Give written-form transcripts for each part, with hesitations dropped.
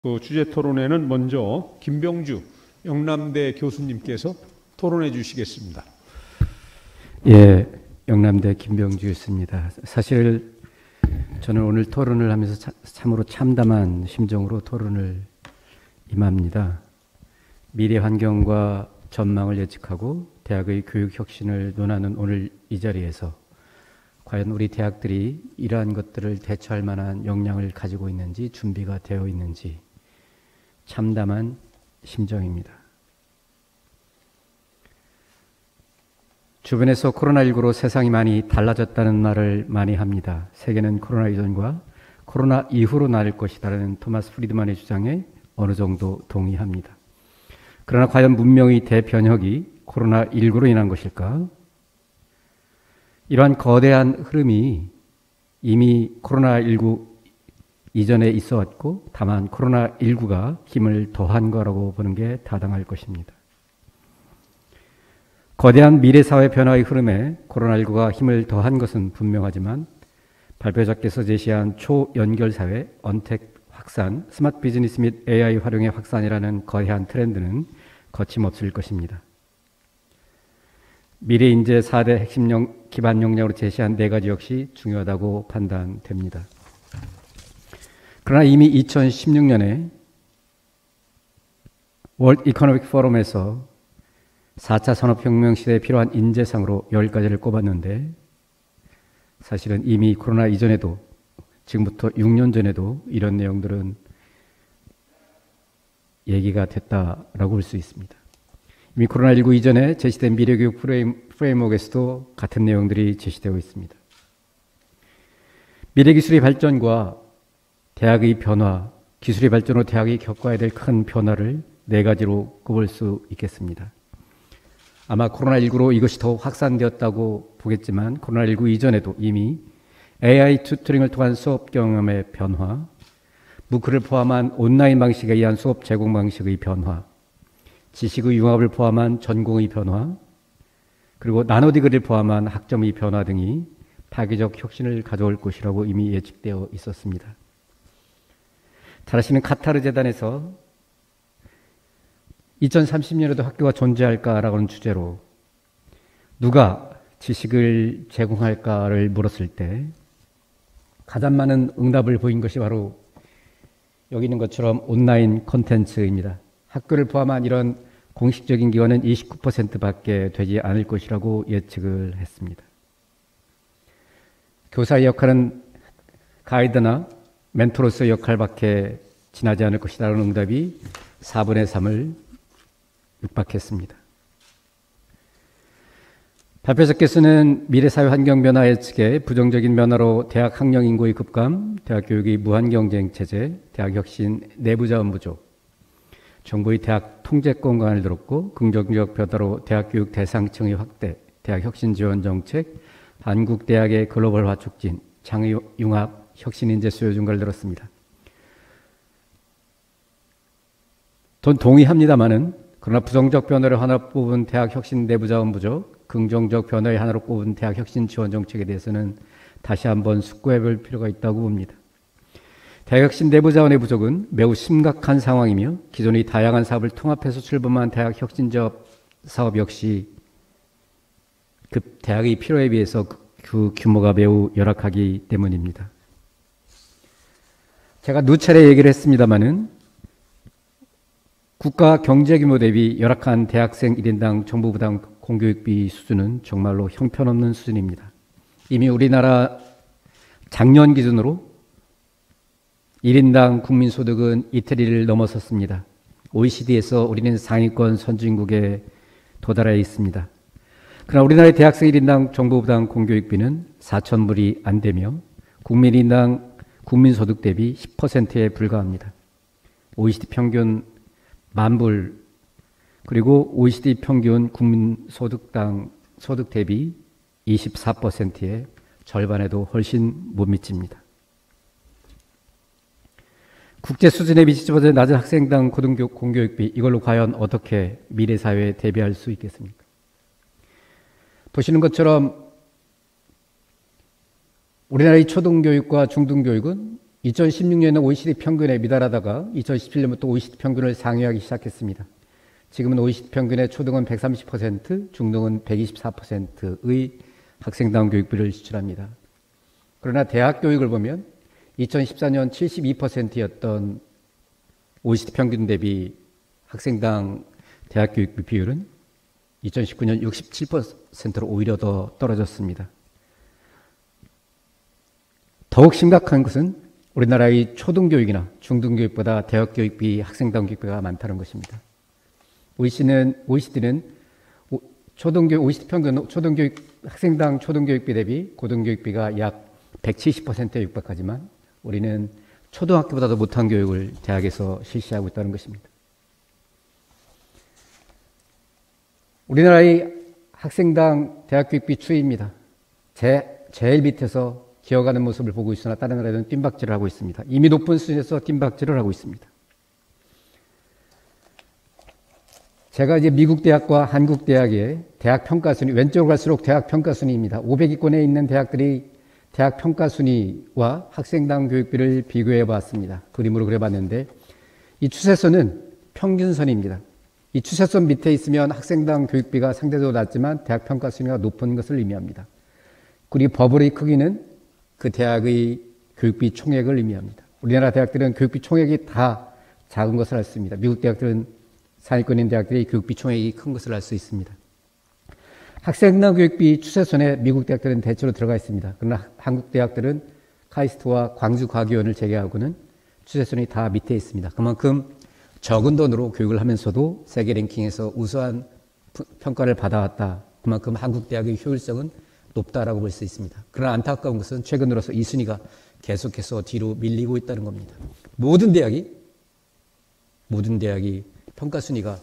그 주제 토론회는 먼저 김병주 영남대 교수님께서 토론해 주시겠습니다. 예, 영남대 김병주였습니다. 사실 저는 오늘 토론을 하면서 참으로 참담한 심정으로 토론을 임합니다. 미래 환경과 전망을 예측하고 대학의 교육 혁신을 논하는 오늘 이 자리에서 과연 우리 대학들이 이러한 것들을 대처할 만한 역량을 가지고 있는지, 준비가 되어 있는지 참담한 심정입니다. 주변에서 코로나19로 세상이 많이 달라졌다는 말을 많이 합니다. 세계는 코로나 이전과 코로나 이후로 나뉠 것이다라는 토마스 프리드만의 주장에 어느 정도 동의합니다. 그러나 과연 문명의 대변혁이 코로나19로 인한 것일까? 이러한 거대한 흐름이 이미 코로나19 이전에 있어 왔고 다만 코로나19가 힘을 더한 거라고 보는 게 타당할 것입니다. 거대한 미래사회 변화의 흐름에 코로나19가 힘을 더한 것은 분명하지만 발표자께서 제시한 초연결사회, 언택 확산, 스마트 비즈니스 및 AI 활용의 확산이라는 거대한 트렌드는 거침없을 것입니다. 미래 인재 4대 핵심 기반 역량으로 제시한 4가지 역시 중요하다고 판단됩니다. 그러나 이미 2016년에 월드 이코노믹 포럼에서 4차 산업혁명 시대에 필요한 인재상으로 10가지를 꼽았는데 사실은 이미 코로나 이전에도 지금부터 6년 전에도 이런 내용들은 얘기가 됐다라고 볼 수 있습니다. 이미 코로나19 이전에 제시된 미래교육 프레임워크에서도 같은 내용들이 제시되고 있습니다. 미래기술의 발전과 대학의 변화, 기술의 발전으로 대학이 겪어야 될 큰 변화를 4가지로 꼽을 수 있겠습니다. 아마 코로나19로 이것이 더 확산되었다고 보겠지만 코로나19 이전에도 이미 AI 튜터링을 통한 수업 경험의 변화, 무크를 포함한 온라인 방식에 의한 수업 제공 방식의 변화, 지식의 융합을 포함한 전공의 변화, 그리고 나노디그리를 포함한 학점의 변화 등이 파괴적 혁신을 가져올 것이라고 이미 예측되어 있었습니다. 다르시는 카타르 재단에서 2030년에도 학교가 존재할까라고 하는 주제로 누가 지식을 제공할까를 물었을 때 가장 많은 응답을 보인 것이 바로 여기 있는 것처럼 온라인 콘텐츠입니다. 학교를 포함한 이런 공식적인 기관은 29%밖에 되지 않을 것이라고 예측을 했습니다. 교사의 역할은 가이드나 멘토로서의 역할밖에 지나지 않을 것이라는 응답이 4분의 3을 육박했습니다. 발표자께서는 미래사회 환경 변화 예측에 부정적인 변화로 대학 학령 인구의 급감, 대학 교육의 무한 경쟁 체제, 대학 혁신 내부 자원 부족, 정부의 대학 통제권 관을 들었고 긍정적 변화로 대학 교육 대상층의 확대, 대학 혁신 지원 정책, 한국 대학의 글로벌화 촉진, 창의 융합, 혁신 인재 수요 증가를 들었습니다. 전 동의합니다마는 그러나 부정적 변화를 하나로 꼽은 대학 혁신 내부 자원 부족, 긍정적 변화의 하나로 꼽은 대학 혁신 지원 정책에 대해서는 다시 한번 숙고해 볼 필요가 있다고 봅니다. 대학 혁신 내부 자원의 부족은 매우 심각한 상황이며 기존의 다양한 사업을 통합해서 출범한 대학 혁신 사업 역시 그 대학의 필요에 비해서 그 규모가 매우 열악하기 때문입니다. 제가 누차례 얘기를 했습니다마는 국가 경제 규모 대비 열악한 대학생 1인당 정부 부담 공교육비 수준은 정말로 형편없는 수준입니다. 이미 우리나라 작년 기준으로 1인당 국민소득은 이태리를 넘어섰습니다. OECD에서 우리는 상위권 선진국에 도달해 있습니다. 그러나 우리나라의 대학생 1인당 정부 부담 공교육비는 4,000불이 안 되며 국민인당 국민소득 대비 10%에 불과합니다. OECD 평균 10,000불, 그리고 OECD 평균 국민소득당 소득 대비 24%의 절반에도 훨씬 못 미칩니다. 국제 수준에 미치지보다 낮은 학생당 고등교육 공교육비, 이걸로 과연 어떻게 미래사회에 대비할 수 있겠습니까? 보시는 것처럼 우리나라의 초등교육과 중등교육은 2016년에 OECD 평균에 미달하다가 2017년부터 OECD 평균을 상회하기 시작했습니다. 지금은 OECD 평균의 초등은 130%, 중등은 124%의 학생당 교육비를 지출합니다. 그러나 대학 교육을 보면 2014년 72%였던 OECD 평균 대비 학생당 대학 교육비 비율은 2019년 67%로 오히려 더 떨어졌습니다. 더욱 심각한 것은 우리나라의 초등교육이나 중등교육보다 대학 교육비, 학생당 교육비가 많다는 것입니다. OECD는 OECD 평균 초등교육, 학생당 초등교육비 대비 고등교육비가 약 170%에 육박하지만 우리는 초등학교보다도 못한 교육을 대학에서 실시하고 있다는 것입니다. 우리나라의 학생당 대학 교육비 추이입니다. 제일 밑에서 기어가는 모습을 보고 있으나 다른 나라들은 뜀박질을 하고 있습니다. 이미 높은 수준에서 뜀박질을 하고 있습니다. 제가 이제 미국 대학과 한국 대학의 대학 평가 순위, 왼쪽으로 갈수록 대학 평가 순위입니다. 500위권에 있는 대학들이 대학 평가 순위와 학생당 교육비를 비교해 봤습니다. 그림으로 그려봤는데 이 추세선은 평균선입니다. 이 추세선 밑에 있으면 학생당 교육비가 상대적으로 낮지만 대학 평가 순위가 높은 것을 의미합니다. 그리고 버블의 크기는 그 대학의 교육비 총액을 의미합니다. 우리나라 대학들은 교육비 총액이 다 작은 것을 알 수 있습니다. 미국 대학들은 상위권에 있는 대학들이 교육비 총액이 큰 것을 알 수 있습니다. 학생당 교육비 추세선에 미국 대학들은 대체로 들어가 있습니다. 그러나 한국 대학들은 카이스트와 광주과학위원을 제외하고는 추세선이 다 밑에 있습니다. 그만큼 적은 돈으로 교육을 하면서도 세계 랭킹에서 우수한 평가를 받아왔다. 그만큼 한국 대학의 효율성은 높다라고 볼 수 있습니다. 그러나 안타까운 것은 최근 들어서 이 순위가 계속해서 뒤로 밀리고 있다는 겁니다. 모든 대학이 평가 순위가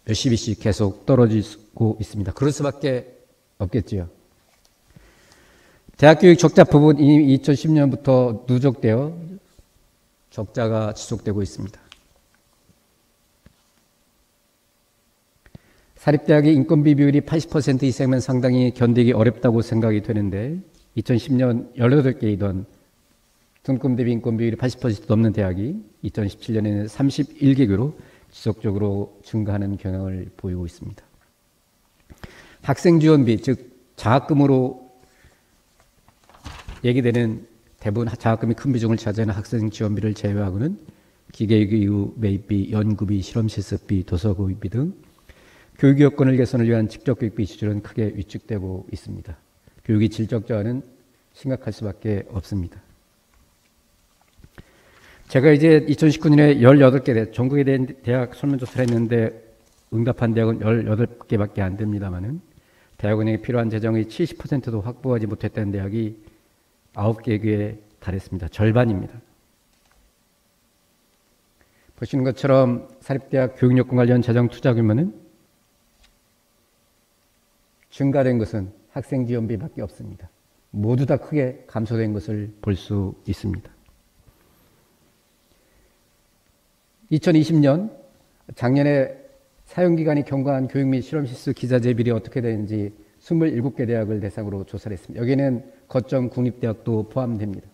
몇십 위씩 계속 떨어지고 있습니다. 그럴 수밖에 없겠지요. 대학교육 적자 부분 이미 2010년부터 누적되어 적자가 지속되고 있습니다. 사립대학의 인건비 비율이 80% 이상이면 상당히 견디기 어렵다고 생각이 되는데 2010년 18개이던 등급 대비 인건비 비율이 80% 넘는 대학이 2017년에는 31개교로 지속적으로 증가하는 경향을 보이고 있습니다. 학생지원비, 즉 장학금으로 얘기되는 대부분 장학금이 큰 비중을 차지하는 학생지원비를 제외하고는 기계기유 매입비, 연구비, 실험실습비, 도서교육비 등 교육 여건을 개선을 위한 직접 교육비 지출은 크게 위축되고 있습니다. 교육의 질적 저하는 심각할 수밖에 없습니다. 제가 이제 2019년에 18개 전국에 대한 대학 설문조사를 했는데 응답한 대학은 18개밖에 안 됩니다만은 대학원에게 필요한 재정의 70%도 확보하지 못했다는 대학이 9개에 달했습니다. 절반입니다. 보시는 것처럼 사립대학 교육여건 관련 재정 투자 규모는 증가된 것은 학생지원비밖에 없습니다. 모두 다 크게 감소된 것을 볼 수 있습니다. 2020년 작년에 사용기간이 경과한 교육 및 실험실수 기자재 비율이 어떻게 되는지 27개 대학을 대상으로 조사를 했습니다. 여기에는 거점 국립대학도 포함됩니다.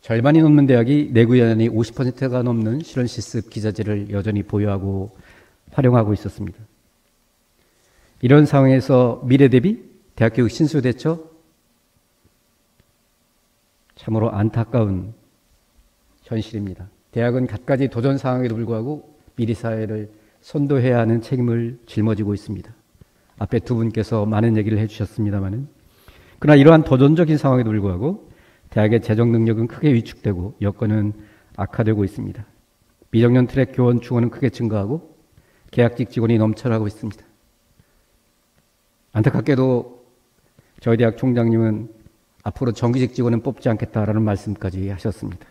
절반이 넘는 대학이 내구 연한이 50%가 넘는 실험실습 기자재를 여전히 보유하고 활용하고 있었습니다. 이런 상황에서 미래 대비 대학교육 신수 대처 참으로 안타까운 현실입니다. 대학은 갖가지 도전 상황에도 불구하고 미래 사회를 선도해야 하는 책임을 짊어지고 있습니다. 앞에 두 분께서 많은 얘기를 해주셨습니다만은 그러나 이러한 도전적인 상황에도 불구하고 대학의 재정 능력은 크게 위축되고 여건은 악화되고 있습니다. 미정년 트랙 교원 충원은 크게 증가하고 계약직 직원이 넘쳐나고 있습니다. 안타깝게도 저희 대학 총장님은 앞으로 정규직 직원은 뽑지 않겠다라는 말씀까지 하셨습니다.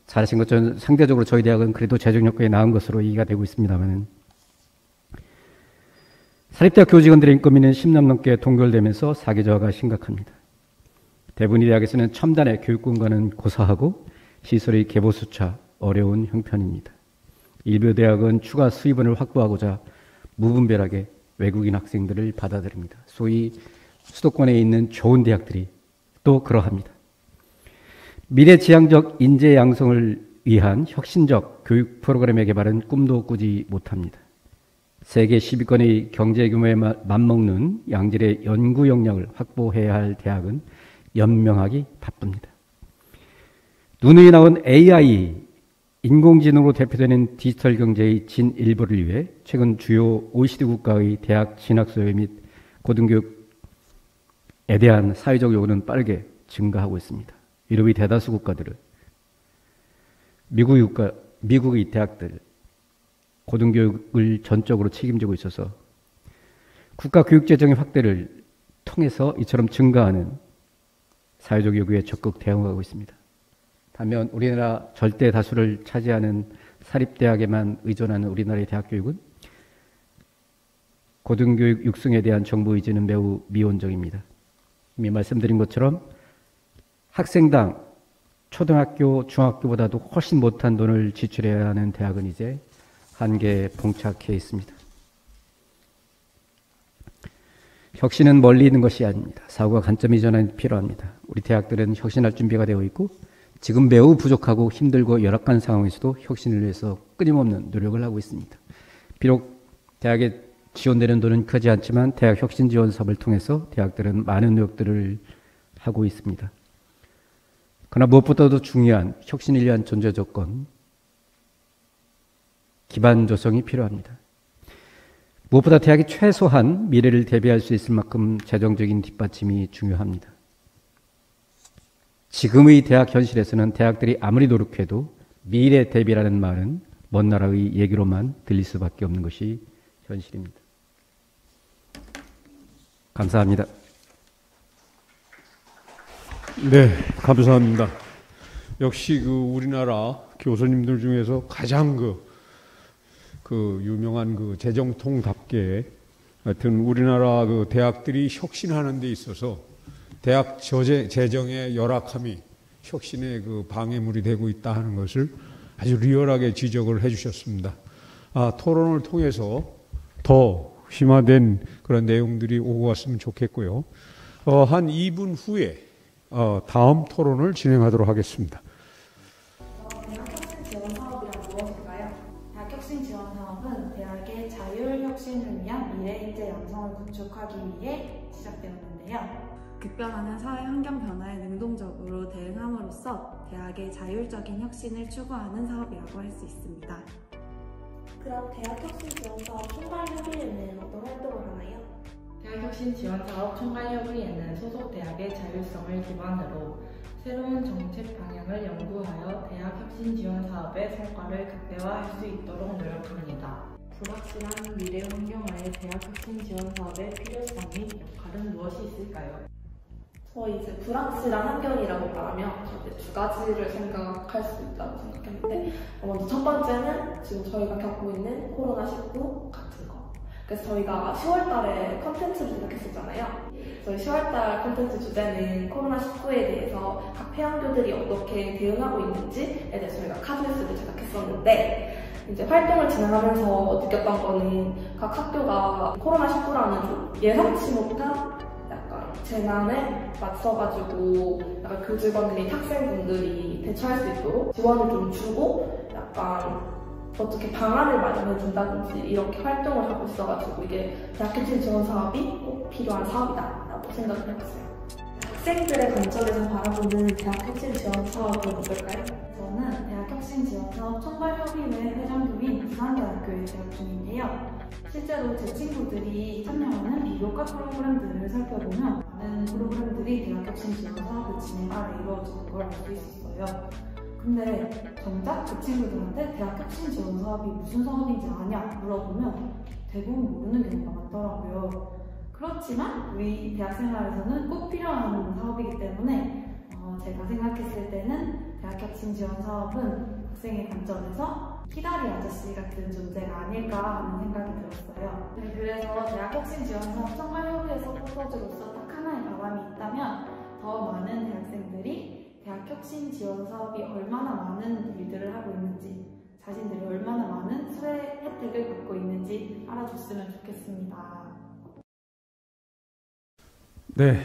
잘하신 것처럼 상대적으로 저희 대학은 그래도 재정 여건이 나은 것으로 이해가 되고 있습니다만 사립대학 교직원들의 인건비는 10년 넘게 동결되면서 사기 저하가 심각합니다. 대부분의 대학에서는 첨단의 교육공간은 고사하고 시설의 개보수차 어려운 형편입니다. 일부 대학은 추가 수입원을 확보하고자 무분별하게 외국인 학생들을 받아들입니다. 소위 수도권에 있는 좋은 대학들이 또 그러합니다. 미래지향적 인재 양성을 위한 혁신적 교육 프로그램의 개발은 꿈도 꾸지 못합니다. 세계 10위권의 경제 규모에 맞먹는 양질의 연구 역량을 확보해야 할 대학은 연명하기 바쁩니다. 누누이 나온 AI, 인공지능으로 대표되는 디지털 경제의 진일보를 위해 최근 주요 OECD 국가의 대학 진학 수요 및 고등교육에 대한 사회적 요구는 빠르게 증가하고 있습니다. 유럽의 대다수 국가들은 미국의 대학들, 고등교육을 전적으로 책임지고 있어서 국가교육재정의 확대를 통해서 이처럼 증가하는 사회적 요구에 적극 대응하고 있습니다. 반면 우리나라 절대 다수를 차지하는 사립대학에만 의존하는 우리나라의 대학교육은 고등교육 육성에 대한 정부 의지는 매우 미온적입니다. 이미 말씀드린 것처럼 학생당 초등학교, 중학교보다도 훨씬 못한 돈을 지출해야 하는 대학은 이제 한계에 봉착해 있습니다. 혁신은 멀리 있는 것이 아닙니다. 사고가 관점 이전이 필요합니다. 우리 대학들은 혁신할 준비가 되어 있고 지금 매우 부족하고 힘들고 열악한 상황에서도 혁신을 위해서 끊임없는 노력을 하고 있습니다. 비록 대학에 지원되는 돈은 크지 않지만 대학 혁신 지원 사업을 통해서 대학들은 많은 노력들을 하고 있습니다. 그러나 무엇보다도 중요한 혁신을 위한 존재 조건, 기반 조성이 필요합니다. 무엇보다 대학이 최소한 미래를 대비할 수 있을 만큼 재정적인 뒷받침이 중요합니다. 지금의 대학 현실에서는 대학들이 아무리 노력해도 미래 대비라는 말은 먼 나라의 얘기로만 들릴 수밖에 없는 것이 현실입니다. 감사합니다. 네, 감사합니다. 역시 우리나라 교수님들 중에서 가장 유명한 재정통답게 하여튼 우리나라 대학들이 혁신하는 데 있어서 대학 재정의 열악함이 혁신의 방해물이 되고 있다 하는 것을 아주 리얼하게 지적을 해 주셨습니다. 토론을 통해서 더 심화된 그런 내용들이 오고 갔으면 좋겠고요. 한 2분 후에 다음 토론을 진행하도록 하겠습니다. 대학혁신 지원 사업이란 무엇일까요? 대학혁신 지원 사업은 대학의 자율혁신을 위한 미래 인재 양성을 구축하기 위해 시작되었는데요. 급변하는 사회 환경 변화에 능동적으로 대응함으로써 대학의 자율적인 혁신을 추구하는 사업이라고 할 수 있습니다. 그럼 대학혁신 지원 사업 총괄협의회는 어떤 활동을 하나요? 대학혁신 지원 사업 총괄협의회는 소속 대학의 자율성을 기반으로 새로운 정책 방향을 연구하여 대학혁신 지원 사업의 성과를 극대화할 수 있도록 노력합니다. 불확실한 미래 환경하에 대학혁신 지원 사업의 필요성 및 역할은 무엇이 있을까요? 이제 불확실한 환경이라고 말하면 이제 두 가지를 생각할 수 있다고 생각했는데 먼저 첫 번째는 지금 저희가 겪고 있는 코로나19 같은 거. 그래서 저희가 10월 달에 컨텐츠를 제작했었잖아요. 저희 10월 달 컨텐츠 주제는 코로나19에 대해서 각 폐학교들이 어떻게 대응하고 있는지에 대해서 저희가 카드뉴스를 제작했었는데 이제 활동을 진행하면서 느꼈던 거는 각 학교가 코로나19라는 예상치 못한 재난에 맞서가지고 약간 교직원들이 학생분들이 대처할 수 있도록 지원을 좀 주고 약간 어떻게 방안을 마련해 준다든지 이렇게 활동을 하고 있어가지고 이게 대학혁신 지원 사업이 꼭 필요한 사업이다 라고 생각을 해봤어요. 학생들의 관점에서 바라보는 대학혁신 지원 사업은 어떨까요? 저는 대학혁신 지원 사업 총괄협의회 회장님인 부산대학교에 재학 중인데요. 실제로 제 친구들이 참여하는 비교과 프로그램들을 살펴보면 많은 프로그램들이 대학혁신 지원 사업을 진행 아래 이루어지는 걸 알 수 있었어요. 근데 정작 그 친구들한테 대학혁신 지원 사업이 무슨 사업인지 아냐 물어보면 대부분 모르는 경우가 많더라고요. 그렇지만 우리 대학생활에서는 꼭 필요한 사업이기 때문에 제가 생각했을 때는 대학혁신 지원 사업은 학생의 관점에서 키다리 아저씨 같은 존재가 아닐까 하는 생각이 들었어요. 그래서 대학혁신 지원 사업 총괄협의회 서포터즈로서 딱 하나의 바람이 있다면 더 많은 대학생들이 대학혁신 지원 사업이 얼마나 많은 일들을 하고 있는지 자신들이 얼마나 많은 수혜 혜택을 받고 있는지 알아줬으면 좋겠습니다. 네.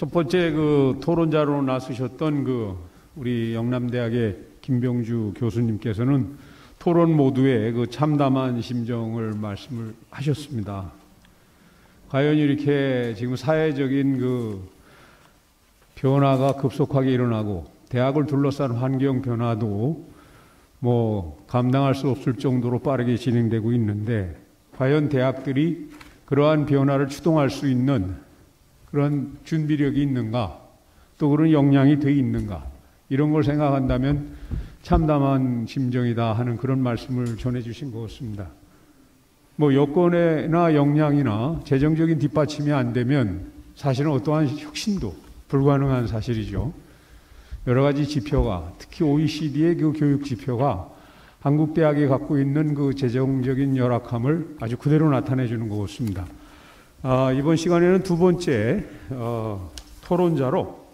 첫 번째 그 토론자로 나서셨던 그 우리 영남대학의 김병주 교수님께서는 토론 모두에 그 참담한 심정을 말씀을 하셨습니다. 과연 이렇게 지금 사회적인 그 변화가 급속하게 일어나고 대학을 둘러싼 환경 변화도 뭐 감당할 수 없을 정도로 빠르게 진행되고 있는데 과연 대학들이 그러한 변화를 추동할 수 있는 그런 준비력이 있는가, 또 그런 역량이 돼 있는가, 이런 걸 생각한다면 참담한 심정이다 하는 그런 말씀을 전해주신 것 같습니다. 뭐 여건이나 역량이나 재정적인 뒷받침이 안 되면 사실은 어떠한 혁신도 불가능한 사실이죠. 여러 가지 지표가, 특히 OECD의 그 교육 지표가 한국 대학이 갖고 있는 그 재정적인 열악함을 아주 그대로 나타내 주는 것 같습니다. 이번 시간에는 두 번째 토론자로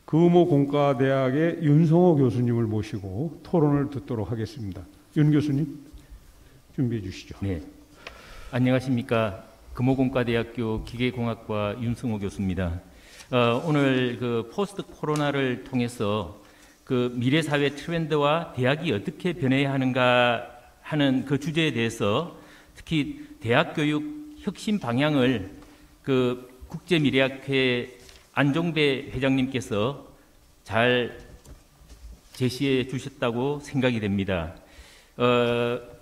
금호 공과대학의 윤성호 교수님을 모시고 토론을 듣도록 하겠습니다. 윤 교수님 준비해 주시죠. 네, 안녕하십니까. 금호공과대학교 기계공학과 윤성호 교수입니다. 오늘 그 포스트 코로나를 통해서 그 미래 사회 트렌드와 대학이 어떻게 변해야 하는가 하는 그 주제에 대해서 특히 대학 교육 혁신 방향을 그 국제미래학회 안종배 회장님께서 잘 제시해 주셨다고 생각이 됩니다.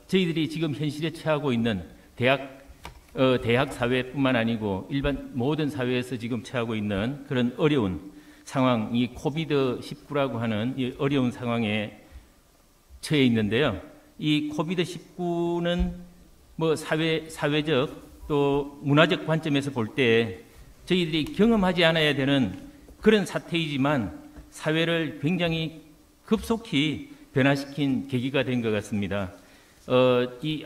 저희들이 지금 현실에 처하고 있는 대학 사회뿐만 아니고 일반 모든 사회에서 지금 처하고 있는 그런 어려운 상황, 이 코비드-19라고 하는 이 어려운 상황에 처해 있는데요. 이 코비드-19는 뭐 사회적 또 문화적 관점에서 볼 때 저희들이 경험하지 않아야 되는 그런 사태이지만 사회를 굉장히 급속히 변화시킨 계기가 된 것 같습니다. 이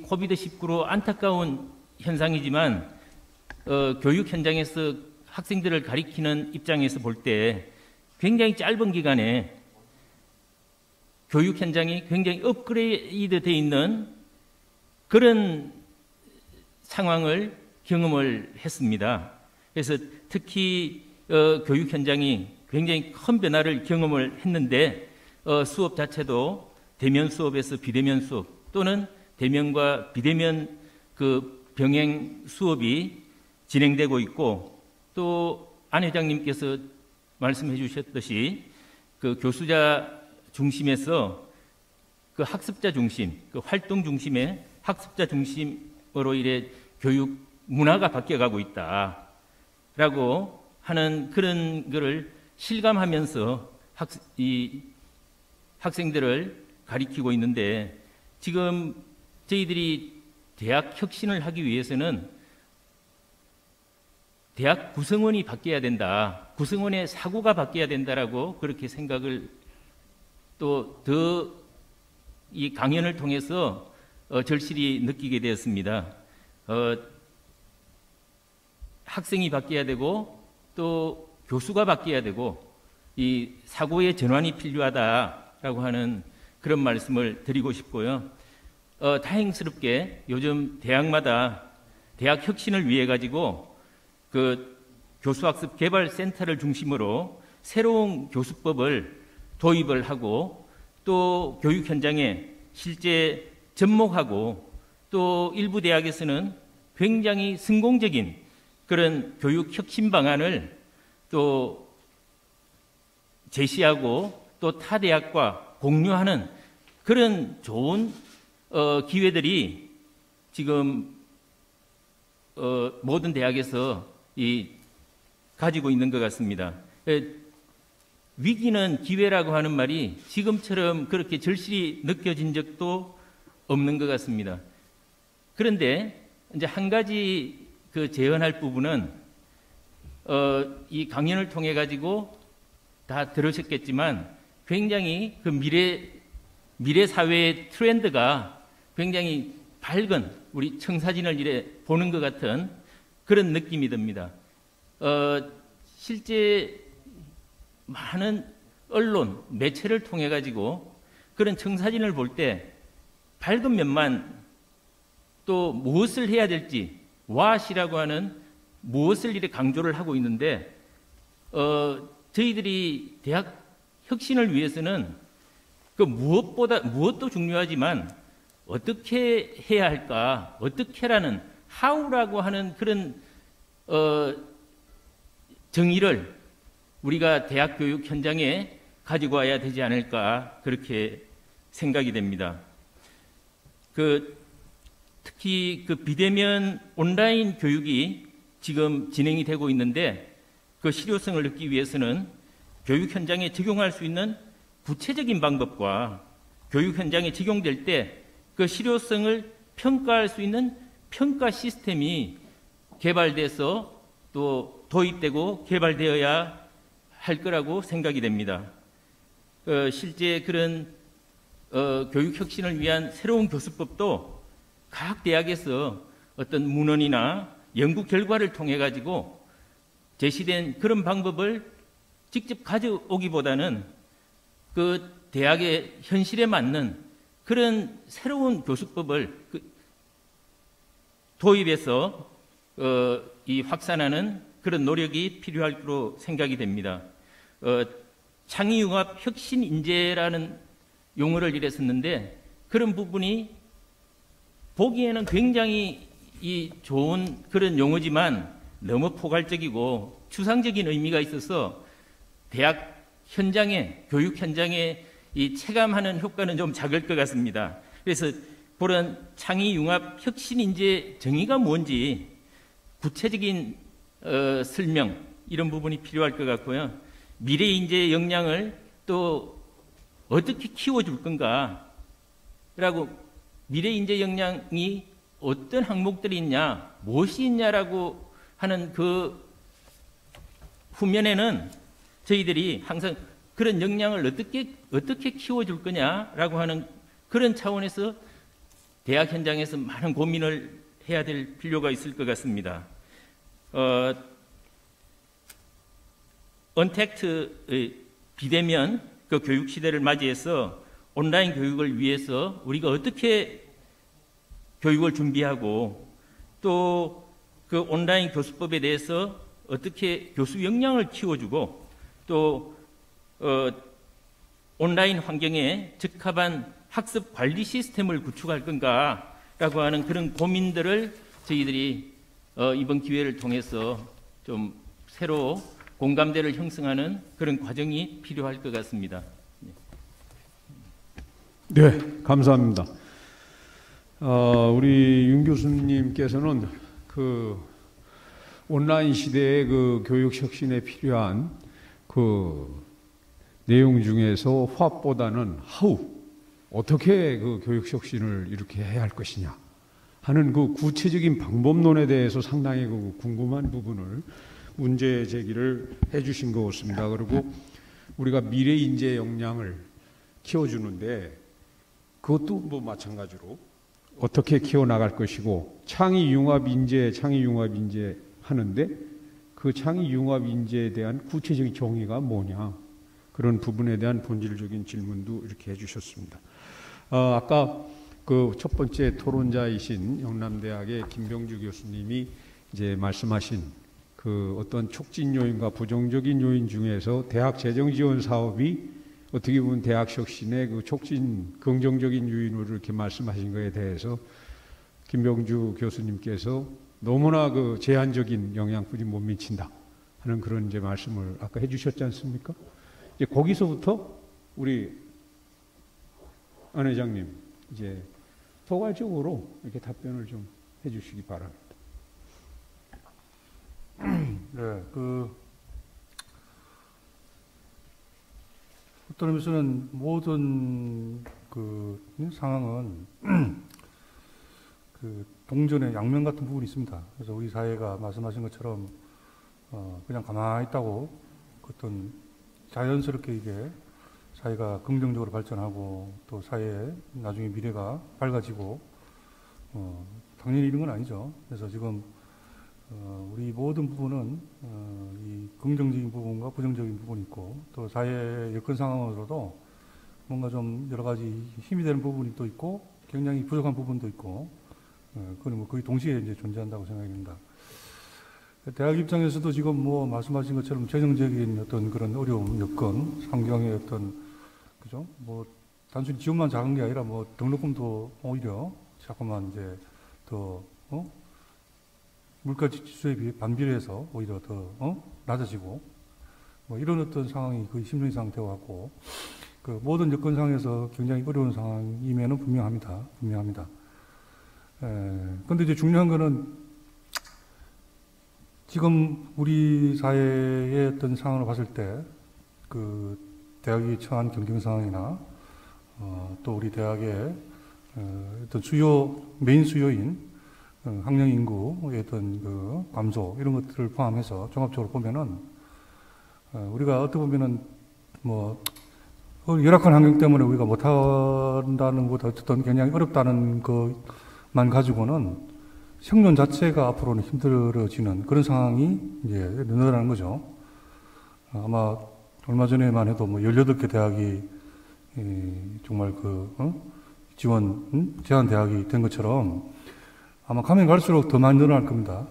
코비드-19로 안타까운 현상이지만 교육 현장에서 학생들을 가리키는 입장에서 볼 때 굉장히 짧은 기간에 교육 현장이 굉장히 업그레이드 되어 있는 그런 상황을 경험을 했습니다. 그래서 특히 교육 현장이 굉장히 큰 변화를 경험을 했는데 수업 자체도 대면 수업에서 비대면 수업 또는 대면과 비대면 그 병행 수업이 진행되고 있고 또 안 회장님께서 말씀해 주셨듯이 그 교수자 중심에서 그 학습자 중심, 그 활동 중심의 학습자 중심으로 이래 교육 문화가 바뀌어가고 있다라고 하는 그런 거를 실감하면서 학생들을 가리키고 있는데 지금 저희들이 대학 혁신을 하기 위해서는 대학 구성원이 바뀌어야 된다. 구성원의 사고가 바뀌어야 된다라고 그렇게 생각을 또 더 이 강연을 통해서 절실히 느끼게 되었습니다. 학생이 바뀌어야 되고 또 교수가 바뀌어야 되고 이 사고의 전환이 필요하다라고 하는 그런 말씀을 드리고 싶고요. 다행스럽게 요즘 대학마다 대학 혁신을 위해 가지고 그 교수학습 개발 센터를 중심으로 새로운 교수법을 도입을 하고 또 교육 현장에 실제 접목하고 또 일부 대학에서는 굉장히 성공적인 그런 교육 혁신 방안을 또 제시하고 또 타 대학과 공유하는 그런 좋은 기회들이 지금 모든 대학에서 가지고 있는 것 같습니다. 위기는 기회라고 하는 말이 지금처럼 그렇게 절실히 느껴진 적도 없는 것 같습니다. 그런데 이제 한 가지 그 제언할 부분은 이 강연을 통해 가지고 다 들으셨겠지만 굉장히 그 미래 사회의 트렌드가 굉장히 밝은 우리 청사진을 이래 보는 것 같은 그런 느낌이 듭니다. 실제 많은 언론, 매체를 통해 가지고 그런 청사진을 볼 때 밝은 면만 또 무엇을 해야 될지 what이라고 하는 무엇을 이렇게 강조를 하고 있는데 저희들이 대학 혁신을 위해서는 그 무엇도 중요하지만 어떻게 해야 할까, 어떻게라는 how라고 하는 그런 정의를 우리가 대학 교육 현장에 가지고 와야 되지 않을까, 그렇게 생각이 됩니다. 특히 비대면 온라인 교육이 지금 진행이 되고 있는데 그 실효성을 얻기 위해서는 교육 현장에 적용할 수 있는 구체적인 방법과 교육 현장에 적용될 때 그 실효성을 평가할 수 있는 평가 시스템이 개발돼서 또 도입되고 개발되어야 할 거라고 생각이 됩니다. 실제 그런 교육 혁신을 위한 새로운 교수법도 각 대학에서 어떤 문헌이나 연구 결과를 통해 가지고 제시된 그런 방법을 직접 가져오기보다는 그 대학의 현실에 맞는 그런 새로운 교수법을 도입해서 이 확산하는 그런 노력이 필요할 거로 생각이 됩니다. 창의융합 혁신인재라는 용어를 일했었는데 그런 부분이 보기에는 굉장히 좋은 그런 용어지만 너무 포괄적이고 추상적인 의미가 있어서 대학 현장에, 교육 현장에 이 체감하는 효과는 좀 작을 것 같습니다. 그래서 그런 창의융합 혁신인재 정의가 뭔지 구체적인 설명, 이런 부분이 필요할 것 같고요. 미래 인재 역량을 또 어떻게 키워줄 건가 라고, 미래 인재 역량이 어떤 항목들이 있냐, 무엇이 있냐라고 하는 그 후면에는 저희들이 항상 그런 역량을 어떻게 키워줄 거냐라고 하는 그런 차원에서 대학 현장에서 많은 고민을 해야 될 필요가 있을 것 같습니다. 언택트 비대면 그 교육 시대를 맞이해서 온라인 교육을 위해서 우리가 어떻게 교육을 준비하고 또 그 온라인 교수법에 대해서 어떻게 교수 역량을 키워주고 또 온라인 환경에 적합한 학습 관리 시스템을 구축할 건가라고 하는 그런 고민들을 저희들이 이번 기회를 통해서 좀 새로 공감대를 형성하는 그런 과정이 필요할 것 같습니다. 네, 감사합니다. 우리 윤 교수님께서는 그 온라인 시대의 그 교육 혁신에 필요한 그 내용 중에서 what보다는 how, 어떻게 그 교육 혁신을 이렇게 해야 할 것이냐 하는 그 구체적인 방법론에 대해서 상당히 그 궁금한 부분을 문제 제기를 해주신 것 같습니다. 그리고 우리가 미래 인재 역량을 키워주는데 그것도 뭐 마찬가지로 어떻게 키워나갈 것이고, 창의융합 인재 하는데 그 창의융합 인재에 대한 구체적인 정의가 뭐냐, 그런 부분에 대한 본질적인 질문도 이렇게 해주셨습니다. 아까 그 첫 번째 토론자이신 영남대학의 김병주 교수님이 이제 말씀하신 그 어떤 촉진 요인과 부정적인 요인 중에서 대학 재정 지원 사업이 어떻게 보면 대학 혁신의 그 촉진 긍정적인 요인으로 이렇게 말씀하신 것에 대해서 김병주 교수님께서 너무나 그 제한적인 영향뿐이 못 미친다 하는 그런 이제 말씀을 아까 해주셨지 않습니까? 이제 거기서부터 우리 안 회장님 이제 포괄적으로 이렇게 답변을 좀 해주시기 바랍니다. 네, 어떤 의미에서는 모든 그 상황은 그 동전의 양면 같은 부분이 있습니다. 그래서 우리 사회가 말씀하신 것처럼 그냥 가만히 있다고 어떤 자연스럽게 이게 사회가 긍정적으로 발전하고 또 사회의 나중에 미래가 밝아지고 당연히 이런 건 아니죠. 그래서 지금 우리 모든 부분은 이 긍정적인 부분과 부정적인 부분이 있고 또 사회의 여건 상황으로도 뭔가 좀 여러 가지 힘이 되는 부분이 또 있고 굉장히 부족한 부분도 있고 그건 뭐 거의 동시에 이제 존재한다고 생각이 듭니다. 대학 입장에서도 지금 뭐 말씀하신 것처럼 재정적인 어떤 그런 어려움, 여건, 환경의 어떤, 그죠? 뭐 단순히 지원만 작은 게 아니라 뭐 등록금도 오히려 자꾸만 이제 더, 물가 지수에 비해 반비례해서 오히려 더, 낮아지고, 뭐 이런 어떤 상황이 거의 심리 상태와 같고, 그 모든 여건상에서 굉장히 어려운 상황임에는 분명합니다. 근데 이제 중요한 거는 지금 우리 사회의 어떤 상황을 봤을 때, 그 대학이 처한 경쟁 상황이나, 또 우리 대학의 어떤 메인 수요인 학령 인구의 어떤 그 감소, 이런 것들을 포함해서 종합적으로 보면은, 우리가 어떻게 보면은 뭐, 열악한 환경 때문에 우리가 못한다는 것보다 어쨌든 굉장히 어렵다는 것만 가지고는 생존 자체가 앞으로는 힘들어지는 그런 상황이 이제 늘어나는 거죠. 아마 얼마 전에만 해도 뭐 18개 대학이 정말 제한 대학이 된 것처럼 아마 가면 갈수록 더 많이 늘어날 겁니다.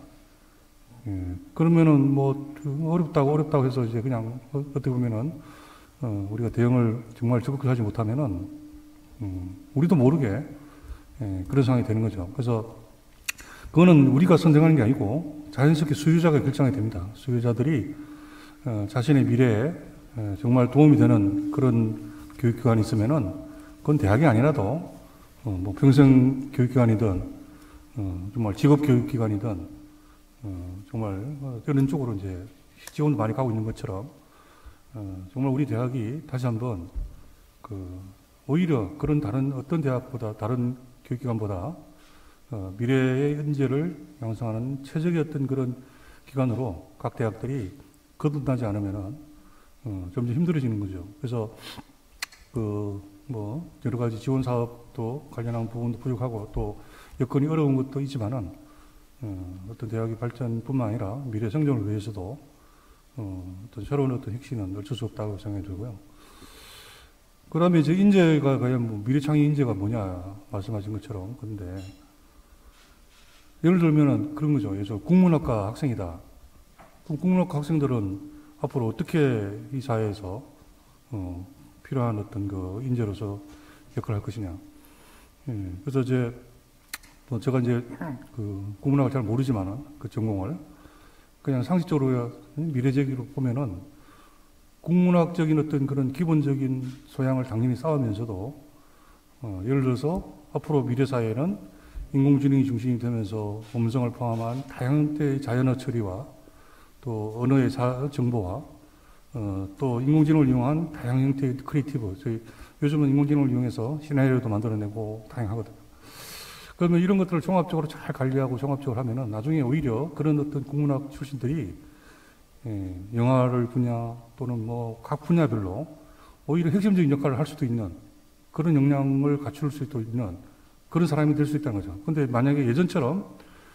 그러면은 뭐 어렵다고 해서 이제 그냥 어떻게 보면은 우리가 대응을 정말 적극적으로 하지 못하면은 우리도 모르게 그런 상황이 되는 거죠. 그래서 그거는 우리가 선정하는 게 아니고 자연스럽게 수요자가 결정이 됩니다. 수요자들이 자신의 미래에 정말 도움이 되는 그런 교육기관이 있으면은 그건 대학이 아니라도 뭐 평생 교육기관이든 정말 직업교육기관이든 정말 그런 쪽으로 이제 지원도 많이 가고 있는 것처럼 정말 우리 대학이 다시 한번 오히려 그런 다른 어떤 대학보다 다른 교육기관보다 미래의 인재를 양성하는 최적의 그런 기관으로 각 대학들이 거듭나지 않으면은 점점 힘들어지는 거죠. 그래서 뭐 여러 가지 지원 사업도 관련한 부분도 부족하고 또 여건이 어려운 것도 있지만은 어떤 대학의 발전뿐만 아니라 미래 생존을 위해서도 어떤 새로운 어떤 혁신은 어쩔 수 없다고 생각이 들고요. 그다음에 이제 인재가 과연 뭐 미래창의 인재가 뭐냐 말씀하신 것처럼 근데 예를 들면은 그런 거죠. 예를 들어 국문학과 학생이다. 그럼 국문학과 학생들은 앞으로 어떻게 이 사회에서 필요한 어떤 그 인재로서 역할을 할 것이냐. 그래서 이제 뭐 제가 이제 국문학을 잘 모르지만은 그 전공을 그냥 상식적으로 미래제기로 보면은 국문학적인 어떤 그런 기본적인 소양을 당연히 쌓으면서도 예를 들어서 앞으로 미래 사회는 인공지능이 중심이 되면서 음성을 포함한 다양한 자연어 처리와 또 언어의 정보와 또 인공지능을 이용한 다양한 형태의 크리에이티브. 요즘은 인공지능을 이용해서 시나리오도 만들어내고 다양하거든요. 그러면 이런 것들을 종합적으로 잘 관리하고 종합적으로 하면은 나중에 오히려 그런 어떤 국문학 출신들이 영화를 분야 또는 뭐 각 분야별로 오히려 핵심적인 역할을 할 수도 있는 그런 역량을 갖출 수도 있는 그런 사람이 될 수 있다는 거죠. 근데 만약에 예전처럼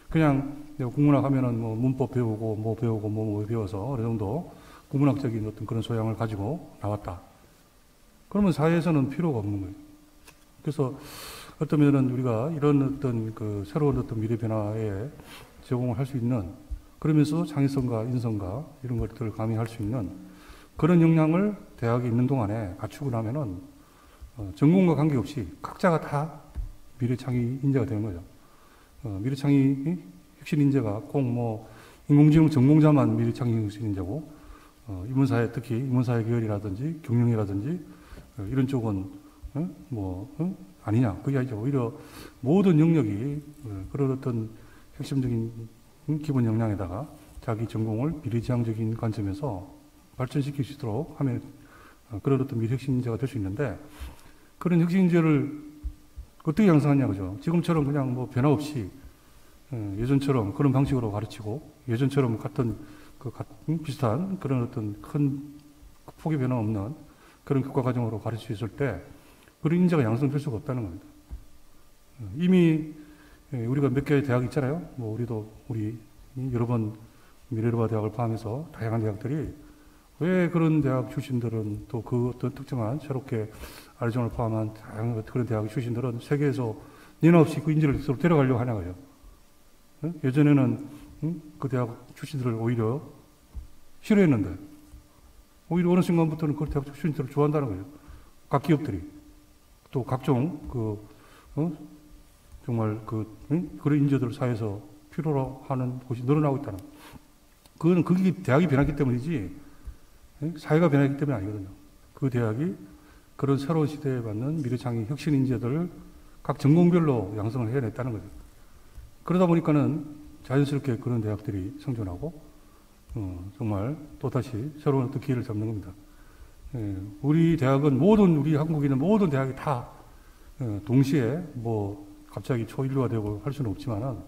그냥 내가 국문학 하면은 뭐 문법 배우고 뭐 배워서 어느 정도 국문학적인 어떤 그런 소양을 가지고 나왔다. 그러면 사회에서는 필요가 없는 거예요. 그래서 어쩌면은 우리가 이런 어떤 그 새로운 어떤 미래 변화에 제공을 할 수 있는 그러면서 창의성과 인성과 이런 것들을 가미할 수 있는 그런 역량을 대학에 있는 동안에 갖추고 나면은 전공과 관계없이 각자가 다 미래창의 인재가 되는 거죠. 미래창의 혁신 인재가 꼭 뭐 인공지능 전공자만 미래창의 혁신 인재고 인문사회 특히 인문사회 계열이라든지 경영이라든지 이런 쪽은 아니냐. 그게 아니죠. 오히려 모든 영역이 그런 어떤 핵심적인 기본 역량에다가 자기 전공을 미래지향적인 관점에서 발전시킬 수 있도록 하면 그런 어떤 미래 혁신 인재가 될 수 있는데 그런 혁신 인재를 어떻게 양성하냐, 그죠? 지금처럼 그냥 뭐 변화 없이 예전처럼 그런 방식으로 가르치고 예전처럼 비슷한 그런 어떤 큰 폭의 변화 없는 그런 교과 과정으로 가르칠 수 있을 때 그런 인재가 양성될 수가 없다는 겁니다. 이미 우리가 몇 개의 대학이 있잖아요. 뭐 우리 여러 번 미네르바 대학을 포함해서 다양한 대학들이 왜 그런 대학 출신들은 또 그 어떤 특정한 새롭게 아리조나를 포함한 다양한 그런 대학 출신들은 세계에서 니나 없이 그 인재를 서로 데려가려고 하냐, 그죠? 예전에는 그 대학 출신들을 오히려 싫어했는데 오히려 어느 순간부터는 그 대학 출신들을 좋아한다는 거예요. 각 기업들이 또 각종 정말 그런 인재들을 사회에서 필요로 하는 곳이 늘어나고 있다는. 그거는 그게 대학이 변했기 때문이지 사회가 변했기 때문이 아니거든요. 그 대학이 그런 새로운 시대에 맞는 미래창의 혁신 인재들을 각 전공별로 양성을 해냈다는 거죠. 그러다 보니까는 자연스럽게 그런 대학들이 생존하고 정말 또다시 새로운 어떤 기회를 잡는 겁니다. 우리 대학은 우리 한국에 있는 모든 대학이 다 동시에 뭐 갑자기 초일류가 되고 할 수는 없지만은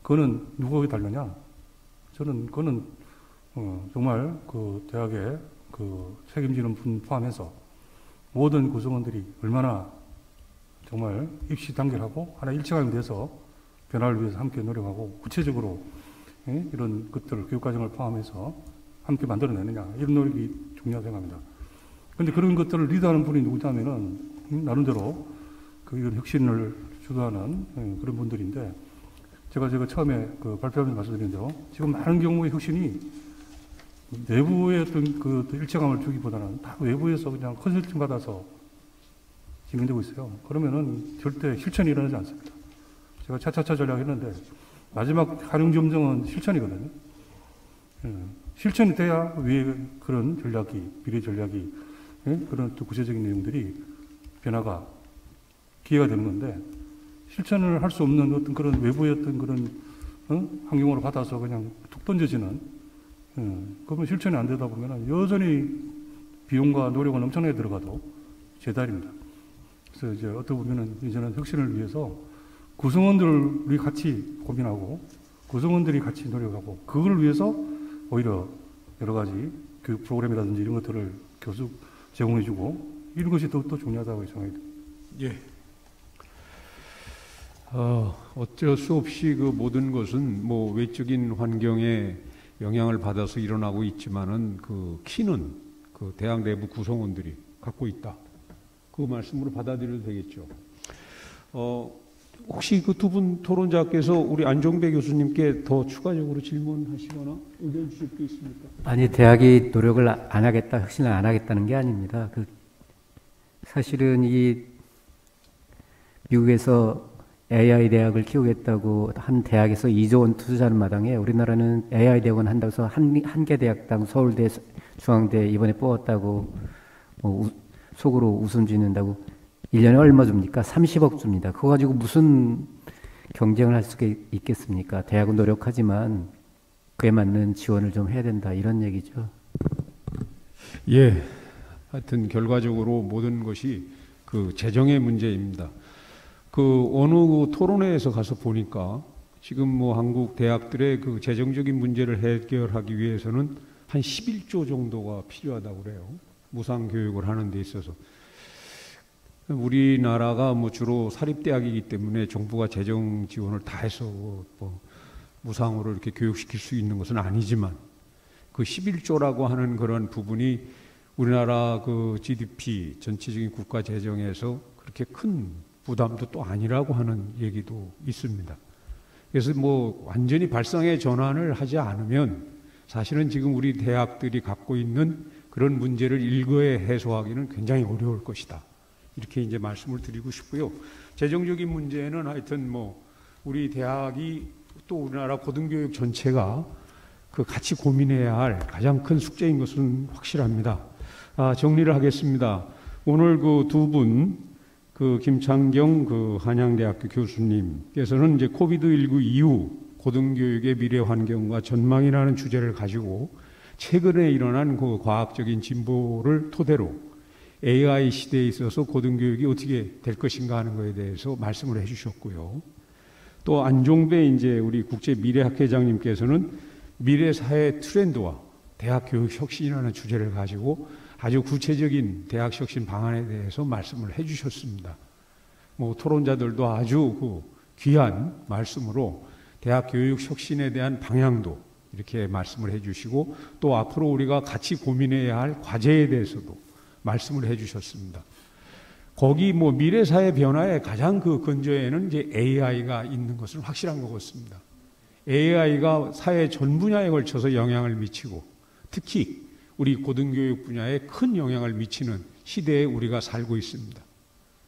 그거는 누구에게 달렸냐? 그거는 정말 그 대학의 그 책임지는 분 포함해서 모든 구성원들이 얼마나 정말 입시 단결하고 하나 일체감이 돼서 변화를 위해서 함께 노력하고 구체적으로 이런 것들을 교육과정을 포함해서 함께 만들어내느냐 이런 노력이 중요하다고 생각합니다. 그런데 그런 것들을 리드하는 분이 누구냐면은 나름대로 이런 혁신을 주도하는 그런 분들인데 제가 처음에 그 발표하면서 말씀드린 대로 지금 많은 경우의 혁신이 내부의 어떤 그 일체감을 주기보다는 다 외부에서 그냥 컨설팅 받아서 진행되고 있어요. 그러면은 절대 실천이 일어나지 않습니다. 제가 차차차 전략 했는데 마지막 활용 점정은 실천이거든요. 실천이 돼야 위에 그런 미래 전략이 그런 또 구체적인 내용들이 변화가 기회가 되는 건데 실천을 할 수 없는 어떤 그런 외부의 어떤 그런 환경으로 받아서 그냥 툭 던져지는 그러면 실천이 안 되다 보면 여전히 비용과 노력은 엄청나게 들어가도 제달입니다. 그래서 이제 어떻게 보면 이제는 혁신을 위해서 구성원들이 같이 고민하고 구성원들이 같이 노력하고 그걸 위해서 오히려 여러 가지 교육 프로그램이라든지 이런 것들을 계속 제공해주고 이런 것이 더 중요하다고 생각이 듭니다. 예. 어쩔 수 없이 그 모든 것은 뭐 외적인 환경에 영향을 받아서 일어나고 있지만은 그 키는 그 대학 내부 구성원들이 갖고 있다. 그 말씀으로 받아들여도 되겠죠. 혹시 그 두 분 토론자께서 우리 안종배 교수님께 더 추가적으로 질문하시거나 의견 주실 게 있습니까? 아니, 대학이 노력을 안 하겠다, 혁신을 안 하겠다는 게 아닙니다. 사실은 이 미국에서 AI 대학을 키우겠다고 한 대학에서 2조 원 투자하는 마당에 우리나라는 AI 대학원 한다고 해서 한 개 대학당 서울대, 중앙대 이번에 뽑았다고 속으로 웃음 짓는다고 1년에 얼마 줍니까? 30억 줍니다. 그거 가지고 무슨 경쟁을 할 수가 있겠습니까? 대학은 노력하지만 그에 맞는 지원을 좀 해야 된다 이런 얘기죠. 예, 하여튼 결과적으로 모든 것이 그 재정의 문제입니다. 그 어느 토론회에서 가서 보니까 지금 뭐 한국 대학들의 그 재정적인 문제를 해결하기 위해서는 한 11조 정도가 필요하다고 그래요. 무상 교육을 하는 데 있어서. 우리나라가 뭐 주로 사립대학이기 때문에 정부가 재정 지원을 다 해서 뭐 무상으로 이렇게 교육시킬 수 있는 것은 아니지만 그 11조라고 하는 그런 부분이 우리나라 그 GDP 전체적인 국가 재정에서 그렇게 큰 부담도 또 아니라고 하는 얘기도 있습니다. 그래서 뭐 완전히 발상의 전환을 하지 않으면 사실은 지금 우리 대학들이 갖고 있는 그런 문제를 일거에 해소하기는 굉장히 어려울 것이다. 이렇게 이제 말씀을 드리고 싶고요. 재정적인 문제는 하여튼 뭐 우리 대학이 또 우리나라 고등교육 전체가 그 같이 고민해야 할 가장 큰 숙제인 것은 확실합니다. 정리를 하겠습니다. 오늘 그 두 분, 그 김창경 그 한양대학교 교수님께서는 이제 코비드19 이후 고등교육의 미래 환경과 전망이라는 주제를 가지고 최근에 일어난 그 과학적인 진보를 토대로 AI 시대에 있어서 고등교육이 어떻게 될 것인가 하는 것에 대해서 말씀을 해주셨고요. 또 안종배 이제 우리 국제미래학회장님께서는 미래사회 트렌드와 대학 교육 혁신이라는 주제를 가지고 아주 구체적인 대학 혁신 방안에 대해서 말씀을 해주셨습니다. 뭐 토론자들도 아주 그 귀한 말씀으로 대학 교육 혁신에 대한 방향도 이렇게 말씀을 해주시고 또 앞으로 우리가 같이 고민해야 할 과제에 대해서도 말씀을 해주셨습니다. 거기 뭐 미래사회 변화의 가장 그 근저에는 이제 AI가 있는 것은 확실한 것 같습니다. AI가 사회 전 분야에 걸쳐서 영향을 미치고 특히 우리 고등교육 분야에 큰 영향을 미치는 시대에 우리가 살고 있습니다.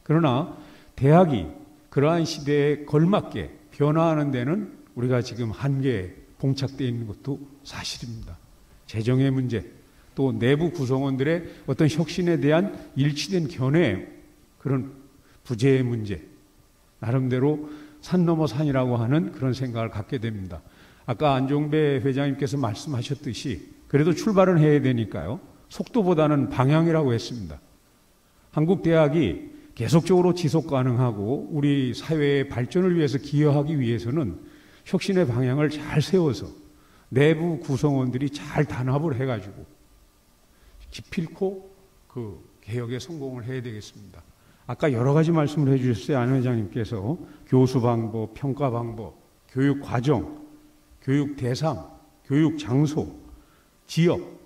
그러나 대학이 그러한 시대에 걸맞게 변화하는 데는 우리가 지금 한계에 봉착되어 있는 것도 사실입니다. 재정의 문제, 또 내부 구성원들의 어떤 혁신에 대한 일치된 견해, 그런 부재의 문제, 나름대로 산 넘어 산이라고 하는 그런 생각을 갖게 됩니다. 아까 안종배 회장님께서 말씀하셨듯이 그래도 출발은 해야 되니까요. 속도보다는 방향이라고 했습니다. 한국 대학이 계속적으로 지속 가능하고 우리 사회의 발전을 위해서 기여하기 위해서는 혁신의 방향을 잘 세워서 내부 구성원들이 잘 단합을 해가지고 기필코 그 개혁에 성공을 해야 되겠습니다. 아까 여러 가지 말씀을 해주셨어요. 안 회장님께서 교수 방법, 평가 방법, 교육 과정, 교육 대상, 교육 장소, 지역,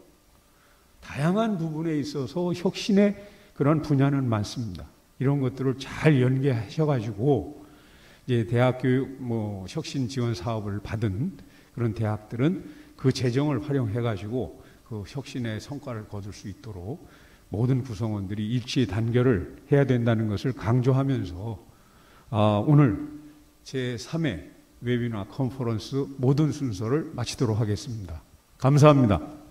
다양한 부분에 있어서 혁신의 그런 분야는 많습니다. 이런 것들을 잘 연계하셔가지고 이제 대학 교육 혁신 지원 사업을 받은 그런 대학들은 그 재정을 활용해가지고 그 혁신의 성과를 거둘 수 있도록 모든 구성원들이 일치 단결을 해야 된다는 것을 강조하면서 오늘 제3회 웨비나 컨퍼런스 모든 순서를 마치도록 하겠습니다. 감사합니다.